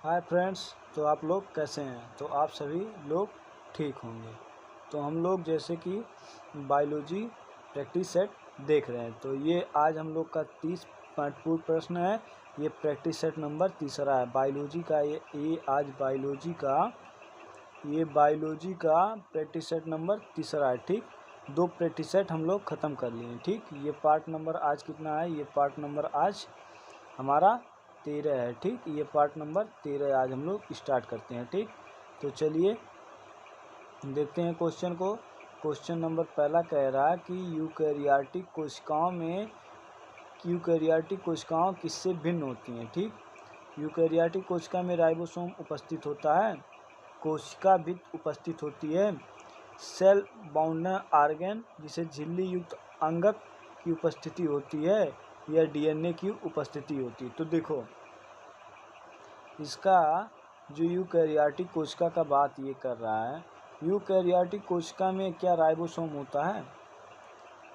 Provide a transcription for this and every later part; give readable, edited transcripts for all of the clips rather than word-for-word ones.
Hi friends, तो आप लोग कैसे हैं? तो आप सभी लोग ठीक होंगे। तो हम लोग जैसे कि बायोलॉजी प्रैक्टिस सेट देख रहे हैं, तो ये आज हम लोग का 30 महत्वपूर्ण प्रश्न है। ये प्रैक्टिस सेट नंबर तीसरा है बायोलॉजी का। ये आज बायोलॉजी का प्रैक्टिस सेट नंबर तीसरा है। ठीक, 2 प्रैक्टिस सेट हम लोग ख़त्म कर लिए हैं। ठीक, ये पार्ट नंबर आज कितना है? ये पार्ट नंबर आज हमारा 13 है। ठीक, ये पार्ट नंबर 13 आज हम लोग स्टार्ट करते हैं। ठीक, तो चलिए देखते हैं क्वेश्चन को। क्वेश्चन नंबर पहला कह रहा है कि यूकैरियोटिक कोशिकाओं किससे भिन्न होती हैं। ठीक, यूकैरियोटिक कोशिका में राइबोसोम उपस्थित होता है, कोशिका भित्ति उपस्थित होती है, सेल बाउंडर ऑर्गेन जिसे झिल्ली युक्त अंगक की उपस्थिति होती है, या डीएनए की उपस्थिति होती है। तो देखो, इसका जो यूकैरियोटिक कोशिका का बात ये कर रहा है, यूकैरियोटिक कोशिका में क्या राइबोसोम होता है?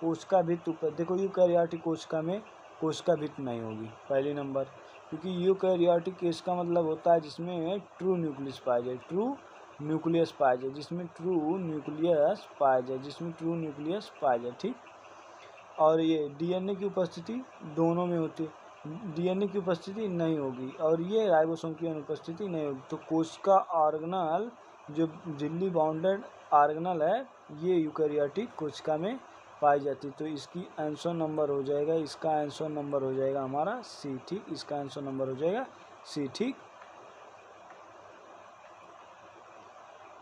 कोशिका भित्ति देखो, यूकैरियोटिक कोशिका में कोशिका भित्ति नहीं होगी पहली नंबर, क्योंकि यूकैरियोटिक कोशिका मतलब होता है जिसमें ट्रू न्यूक्लियस पाया जाए, जिसमें ट्रू न्यूक्लियस पाया जाए। ठीक, और ये डीएनए की उपस्थिति दोनों में होती है, डीएनए की उपस्थिति नहीं होगी और ये राइबोसोम की अनुपस्थिति नहीं होगी। तो कोशिका ऑर्गेनल जो झिल्ली बाउंडेड ऑर्गेनल है, ये यूकैरियोटिक कोशिका में पाई जाती है। तो इसकी आंसर नंबर हो जाएगा, इसका आंसर नंबर हो जाएगा हमारा सी। ठीक, इसका आंसर नंबर हो जाएगा सी। ठीक,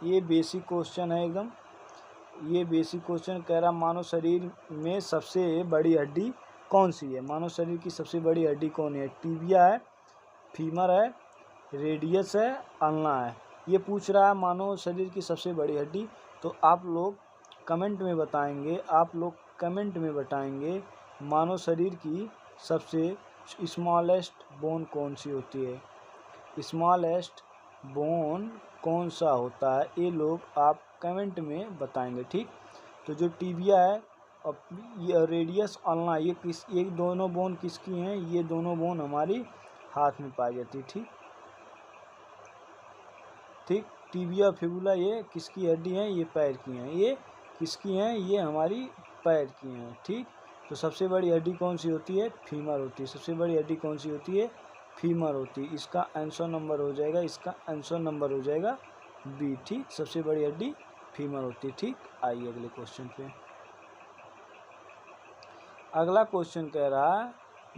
ये बेसिक क्वेश्चन है एकदम। ये बेसिक क्वेश्चन कह रहा, मानव शरीर में सबसे बड़ी हड्डी कौन सी है? मानव शरीर की सबसे बड़ी हड्डी कौन है? टीबिया है, फीमर है, रेडियस है, अल्ना है। ये पूछ रहा है मानव शरीर की सबसे बड़ी हड्डी। तो आप लोग कमेंट में बताएंगे मानव शरीर की सबसे स्मॉलेस्ट बोन कौन सी होती है, स्मॉलेस्ट बोन कौन सा होता है, ये लोग आप कमेंट में बताएंगे। ठीक, तो जो टीबिया है और ये रेडियस अल्ना, ये दोनों बोन किसकी हैं? ये दोनों बोन हमारी हाथ में पाई जाती है। ठीक, टीबिया फिबुला ये किसकी हड्डी हैं? ये पैर की हैं। ये किसकी हैं? ये हमारी पैर की हैं। ठीक, तो सबसे बड़ी हड्डी कौन सी होती है? फीमर होती है। सबसे बड़ी हड्डी कौन सी होती है? फीमर होती है। इसका आंसर नंबर हो जाएगा बी। ठीक, सबसे बड़ी हड्डी फीमर होती है। ठीक, आइए अगले क्वेश्चन पे। अगला क्वेश्चन कह रहा है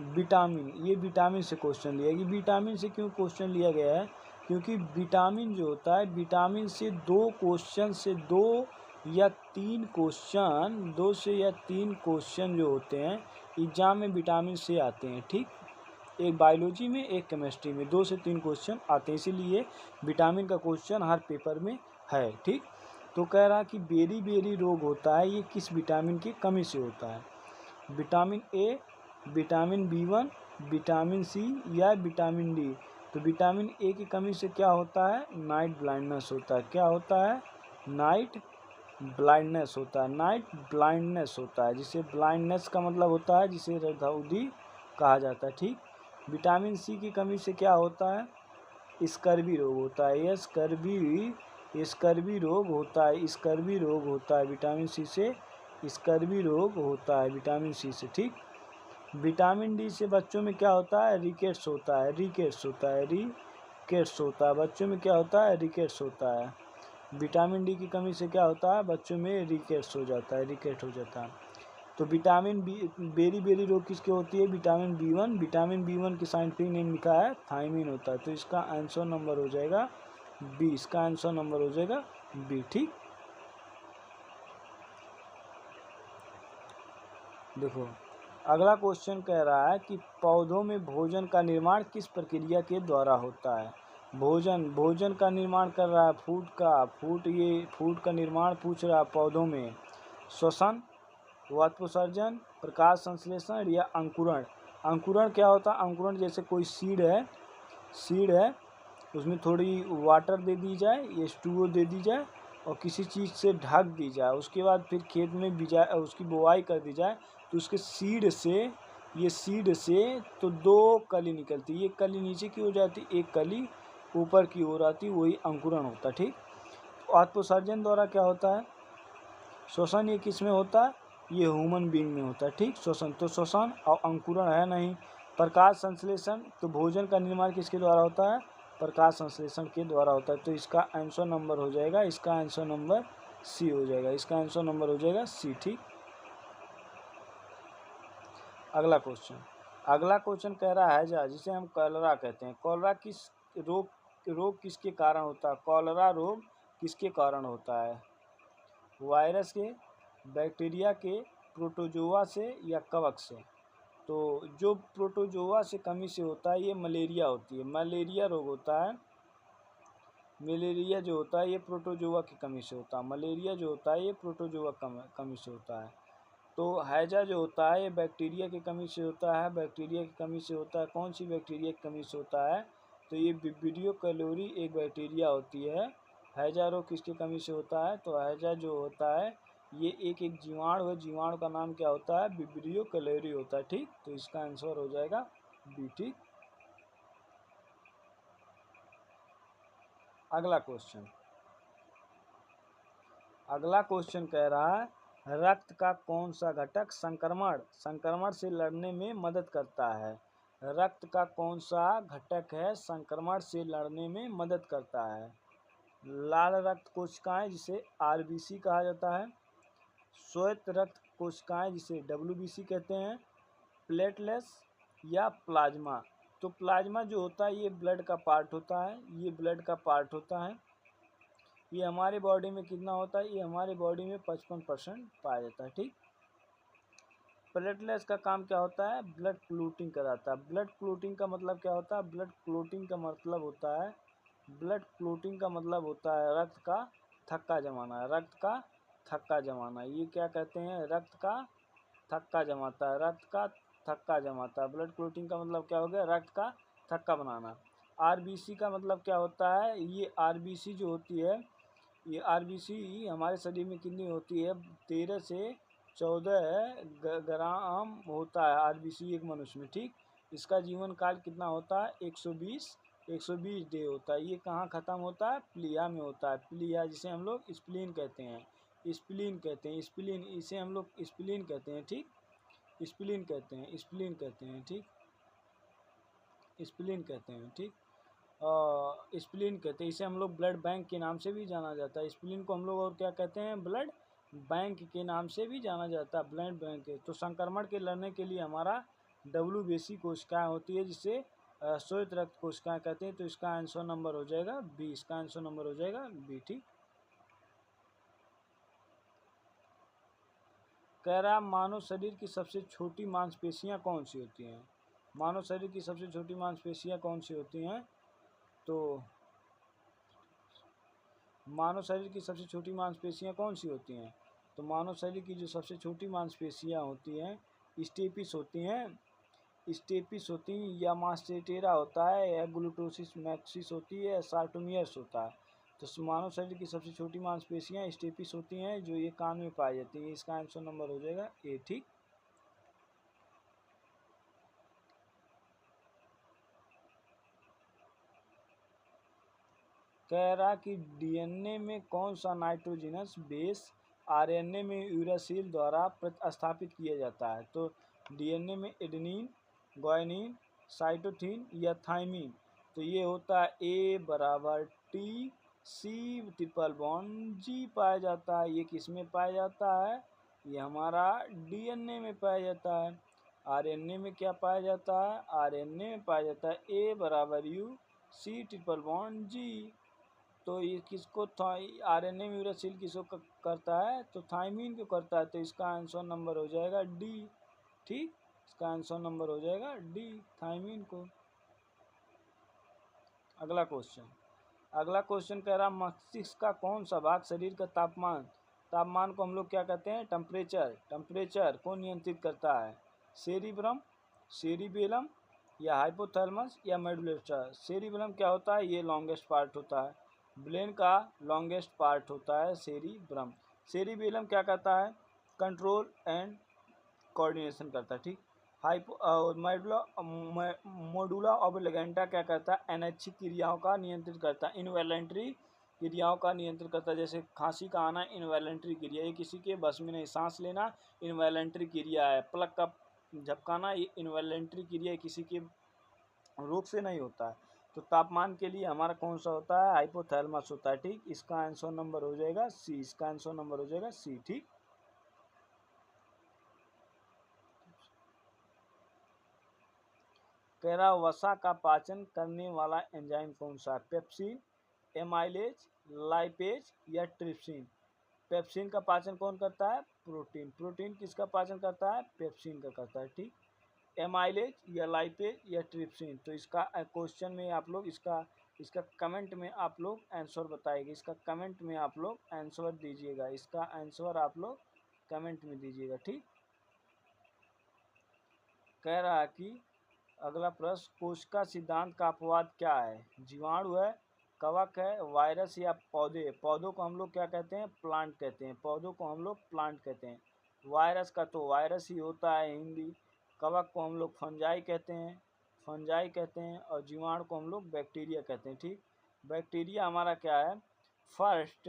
विटामिन। ये विटामिन से क्वेश्चन लिया गया। विटामिन से क्यों क्वेश्चन लिया गया है? क्योंकि विटामिन जो होता है, विटामिन से दो या तीन क्वेश्चन जो होते हैं एग्जाम में विटामिन से आते हैं। ठीक, एक बायोलॉजी में, एक केमिस्ट्री में 2 से 3 क्वेश्चन आते हैं, इसीलिए विटामिन का क्वेश्चन हर पेपर में है। ठीक, तो कह रहा कि बेरी रोग होता है, ये किस विटामिन की कमी से होता है? Vitamin A, vitamin B1, vitamin C या विटामिन डी? तो विटामिन ए की कमी से क्या होता है? नाइट ब्लाइंडनेस होता है। क्या होता है? नाइट ब्लाइंडनेस होता है, जिसे ब्लाइंडनेस का मतलब होता है जिसे रधौंधी कहा जाता है। ठीक, विटामिन सी की कमी से क्या होता है? स्कर्वी रोग होता है। यह स्कर्वी रोग होता है विटामिन सी से, स्कर्वी रोग होता है विटामिन सी से। ठीक, विटामिन डी से बच्चों में क्या होता है? रिकेट्स होता है। बच्चों में क्या होता है? रिकेट्स होता है। विटामिन डी की कमी से क्या होता है? बच्चों में रिकेट हो जाता है। तो विटामिन बी, बेरी रोग किसकी होती है? विटामिन B1 की साइंटिफिक नेम लिखा है थायमिन होता है। तो इसका आंसर नंबर हो जाएगा बी। ठीक, देखो अगला क्वेश्चन कह रहा है कि पौधों में भोजन का निर्माण किस प्रक्रिया के द्वारा होता है? भोजन का निर्माण कर रहा है फूड का निर्माण पूछ रहा है पौधों में। श्वसन, वातोत्सर्जन, प्रकाश संश्लेषण या अंकुरण? अंकुरण क्या होता है? अंकुरण जैसे कोई सीड है, उसमें थोड़ी वाटर दे दी जाए, H2O दे दी जाए और किसी चीज़ से ढक दी जाए, उसके बाद फिर खेत में उसकी बुआई कर दी जाए, तो उसके सीड से तो 2 कली निकलती है। एक कली नीचे की हो जाती है, एक कली ऊपर की ओर आती वही अंकुरण होता है। ठीक, आत्मोसर्जन द्वारा क्या होता है, श्वसन ये किस में होता है, ये ह्यूमन बीइंग में होता है। ठीक, श्वसन तो श्वसन और अंकुरण है नहीं। प्रकाश संश्लेषण, तो भोजन का निर्माण किसके द्वारा होता है, प्रकाश संश्लेषण के द्वारा होता है। तो इसका आंसर नंबर हो जाएगा, इसका आंसर नंबर सी हो जाएगा, इसका आंसर नंबर हो जाएगा सी। ठीक, अगला क्वेश्चन कह रहा है जिसे हम कॉलरा कहते हैं। कॉलरा किस रोग किसके कारण होता है, कॉलरा रोग किसके कारण होता है, वायरस के, बैक्टीरिया के, प्रोटोजोआ से या कवक से। तो जो प्रोटोजोआ से कमी से होता है ये मलेरिया होती है, मलेरिया रोग होता है। मलेरिया जो होता है ये प्रोटोजोआ की कमी से होता है, मलेरिया जो होता है ये प्रोटोजोआ कमी से होता है। तो हैजा जो होता है ये बैक्टीरिया की कमी से होता है, बैक्टीरिया की कमी से होता है। कौन सी बैक्टीरिया की कमी से होता है, तो ये विब्रियो कैलोरी एक बैक्टीरिया होती है। हैजा रोग किसकी कमी से होता है, तो हैजा जो होता है ये एक जीवाणु है, जीवाणु का नाम क्या होता है, विब्रियो कैलोरी होता है। ठीक, तो इसका आंसर हो जाएगा बी। ठीक, अगला क्वेश्चन कह रहा है रक्त का कौन सा घटक संक्रमण से लड़ने में मदद करता है। रक्त का कौन सा घटक है संक्रमण से लड़ने में मदद करता है। लाल रक्त कोशिकाएं जिसे आरबीसी कहा जाता है, श्वेत रक्त कोशिकाएं जिसे डब्ल्यूबीसी कहते हैं, प्लेटलेट्स या प्लाज्मा। तो प्लाज्मा जो होता है ये ब्लड का पार्ट होता है, ये ब्लड का पार्ट होता है। ये हमारे बॉडी में कितना होता है, ये हमारे बॉडी में 55% पाया जाता है। ठीक, प्लेटलेट्स का काम क्या होता है, ब्लड क्लॉटिंग कराता है। ब्लड क्लॉटिंग का मतलब क्या होता है, ब्लड क्लॉटिंग का मतलब होता है, ब्लड क्लॉटिंग का मतलब होता है रक्त का थक्का जमाना, रक्त का थक्का जमाना। ये क्या कहते हैं, रक्त का थक्का जमाता है, रक्त का थक्का जमाता है। ब्लड क्लॉटिंग का मतलब क्या हो गया, रक्त का थक्का बनाना। आरबीसी का मतलब क्या होता है, ये आरबीसी जो होती है, ये आरबीसी हमारे शरीर में कितनी होती है, 13 से 14 ग्राम होता है आरबीसी एक मनुष्य में। ठीक, इसका जीवन काल कितना होता है, 120 डे होता है। ये कहाँ ख़त्म होता है, प्लिया में होता है। प्लिया जिसे हम लोग स्प्लीन कहते हैं, स्प्लीन कहते हैं, स्प्लीन इसे हम लोग स्प्लीन कहते हैं। ठीक, स्प्लीन कहते हैं, स्प्लीन कहते हैं। ठीक, स्प्लीन कहते हैं। ठीक, स्प्लीन कहते हैं, इसे हम लोग ब्लड बैंक के नाम से भी जाना जाता है। स्प्लीन को हम लोग और क्या कहते हैं, ब्लड बैंक के नाम से भी जाना जाता है, ब्लड बैंक। तो संक्रमण के लड़ने के लिए हमारा डब्ल्यूबीसी कोशिकाएं होती है जिसे श्वेत रक्त कोशिकाएं कहते हैं। तो इसका आंसर नंबर हो जाएगा बी, इसका आंसर नंबर हो जाएगा बी। ठीक, कह रहा मानव शरीर की सबसे छोटी मांसपेशियां कौन सी होती हैं। मानव शरीर की सबसे छोटी मांसपेशियां कौन सी होती हैं, तो मानव शरीर की सबसे छोटी मांसपेशियां कौन सी होती हैं, तो मानव शरीर की जो सबसे छोटी मांसपेशियां होती हैं स्टेपिस होती हैं, स्टेपिस होती हैं, या मास्टेटेरा होता है, या ग्लूटोसिस मैक्सिस होती है, या सार्टोमियर्स होता है। तो मानव शरीर की सबसे छोटी मांसपेशियां स्टेपिस होती हैं जो ये कान में पाई जाती है। इसका आंसर नंबर हो जाएगा ए। ठीक, कह रहा कि डीएनए में कौन सा नाइट्रोजनस बेस आरएनए में यूरासिल द्वारा प्रतिस्थापित किया जाता है। तो डीएनए में एडेनिन, ग्वानिन, साइटोसिन या थाइमिन। तो ये होता है ए बराबर टी, सी ट्रिपल बॉन्ड जी पाया जाता है। ये किस में पाया जाता है, ये हमारा डीएनए में पाया जाता है। आरएनए में क्या पाया जाता है, आरएनए में पाया जाता है ए बराबर यू, सी ट्रिपल बॉन्ड जी। तो ये किसको था, आरएनए में यूरासिल किसको करता है, तो थाइमिन को करता है। तो इसका आंसर नंबर हो जाएगा डी। ठीक, इसका आंसर नंबर हो जाएगा डी, थाइमिन को। अगला क्वेश्चन कह रहा मस्तिष्क का कौन सा भाग शरीर का तापमान को हम लोग क्या कहते हैं, टेम्परेचर को नियंत्रित करता है। सेरिब्रम, सेरिबेलम या हाइपोथैलेमस या मेडुला। सेरिबेलम क्या होता है, ये लॉन्गेस्ट पार्ट होता है, ब्रेन का लॉन्गेस्ट पार्ट होता है सेरिब्रम। सेरिबेलम क्या करता है, कंट्रोल एंड कोऑर्डिनेशन करता है। ठीक, मोडुला ऑब्लिगेंटा क्या करता है, अनैच्छिक क्रियाओं का नियंत्रित करता है, इनवॉलेंट्री क्रियाओं का नियंत्रण करता है। जैसे खांसी का आना इनवॉलेंट्री क्रिया, ये किसी के बस में नहीं। सांस लेना इनवॉलेंट्री क्रिया है। प्लग का झपकाना ये इनवॉलेंट्री क्रिया है, किसी के रोग से नहीं होता है। तो तापमान के लिए हमारा कौन सा होता है, हाइपोथैलेमस होता है। ठीक, इसका आंसर नंबर हो जाएगा सी। इसका आंसर नंबर हो जाएगा सी। ठीक, कह रहा वसा का पाचन करने वाला एंजाइम कौन सा है, पेप्सिन, एमाइलेज, लाइपेज या ट्रिप्सिन। पेप्सिन का पाचन कौन करता है, प्रोटीन। प्रोटीन किसका पाचन करता है, पेप्सिन का करता है। ठीक, एमाइलेज या लाइपेज या ट्रिप्सिन। तो इसका क्वेश्चन में आप लोग इसका इसका कमेंट में आप लोग आंसर बताइएगा। इसका कमेंट में आप लोग आंसर दीजिएगा। इसका आंसर आप लोग कमेंट में दीजिएगा। ठीक, कह रहा है कि अगला प्रश्न, कोशिका सिद्धांत का अपवाद क्या है, जीवाणु है, कवक है, वायरस या पौधे। पौधों को हम लोग क्या कहते हैं, प्लांट कहते हैं। पौधों को हम लोग प्लांट कहते हैं। वायरस का तो वायरस ही होता है हिंदी। कवक को हम लोग फंजाई कहते हैं, फंजाई कहते हैं। और जीवाणु को हम लोग बैक्टीरिया कहते हैं। ठीक, बैक्टीरिया हमारा क्या है, first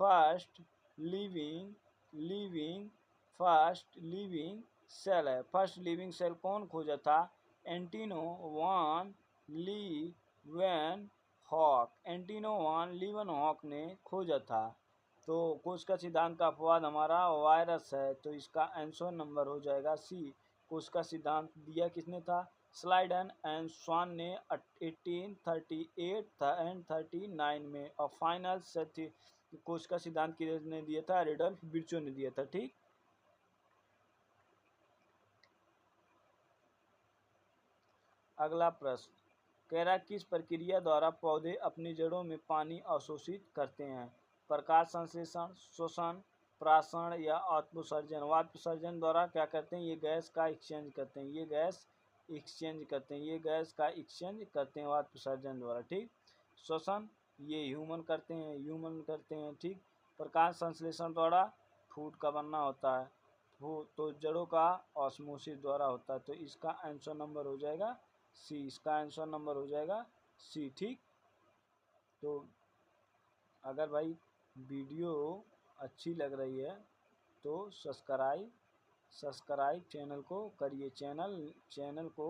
first living living first living cell है। फर्स्ट लिविंग सेल कौन खोजा था, एंटिनो वान लीवन हॉक। एंटिनो वान लीवन हॉक ने खोजा था। तो कोशिका सिद्धांत का अपवाद हमारा वायरस है। तो इसका आंसर नंबर हो जाएगा सी। कोशिका सिद्धांत दिया किसने था, स्लाइडन एंड स्वान ने 1838 एंड 39 में। और फाइनल कोशिका सिद्धांत किसने दिया था, रेडल्फ बिर्चो ने दिया था। ठीक, अगला प्रश्न, कह रहा किस प्रक्रिया द्वारा पौधे अपनी जड़ों में पानी अवशोषित करते हैं, प्रकाश संश्लेषण, श्वसन, प्राशन या आत्मोत्सर्जन। वाष्पोत्सर्जन द्वारा क्या करते हैं, ये गैस का एक्सचेंज करते हैं। ये गैस एक्सचेंज करते हैं। ये गैस का एक्सचेंज करते हैं वाष्पोत्सर्जन द्वारा। ठीक, श्वसन ये ह्यूमन करते हैं, ह्यूमन करते हैं। ठीक, प्रकाश संश्लेषण द्वारा फूड का बनना होता है, वो तो जड़ों का ऑस्मोसिस द्वारा होता है। तो इसका आंसर नंबर हो जाएगा सी। इसका आंसर नंबर हो जाएगा सी। ठीक, तो अगर भाई वीडियो अच्छी लग रही है तो सब्सक्राइब चैनल को करिए। चैनल को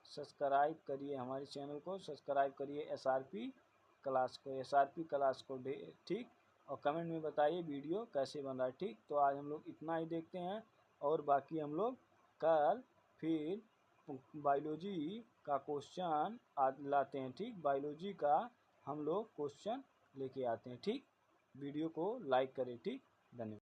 सब्सक्राइब करिए। हमारे चैनल को सब्सक्राइब करिए। एसआरपी क्लास को ठीक, और कमेंट में बताइए वीडियो कैसे बन रहा है। ठीक, तो आज हम लोग इतना ही देखते हैं, और बाकी हम लोग कल फिर बायोलॉजी का क्वेश्चन लाते हैं। ठीक, बायोलॉजी का हम लोग क्वेश्चन लेके आते हैं। ठीक, वीडियो को लाइक करें। ठीक, धन्यवाद।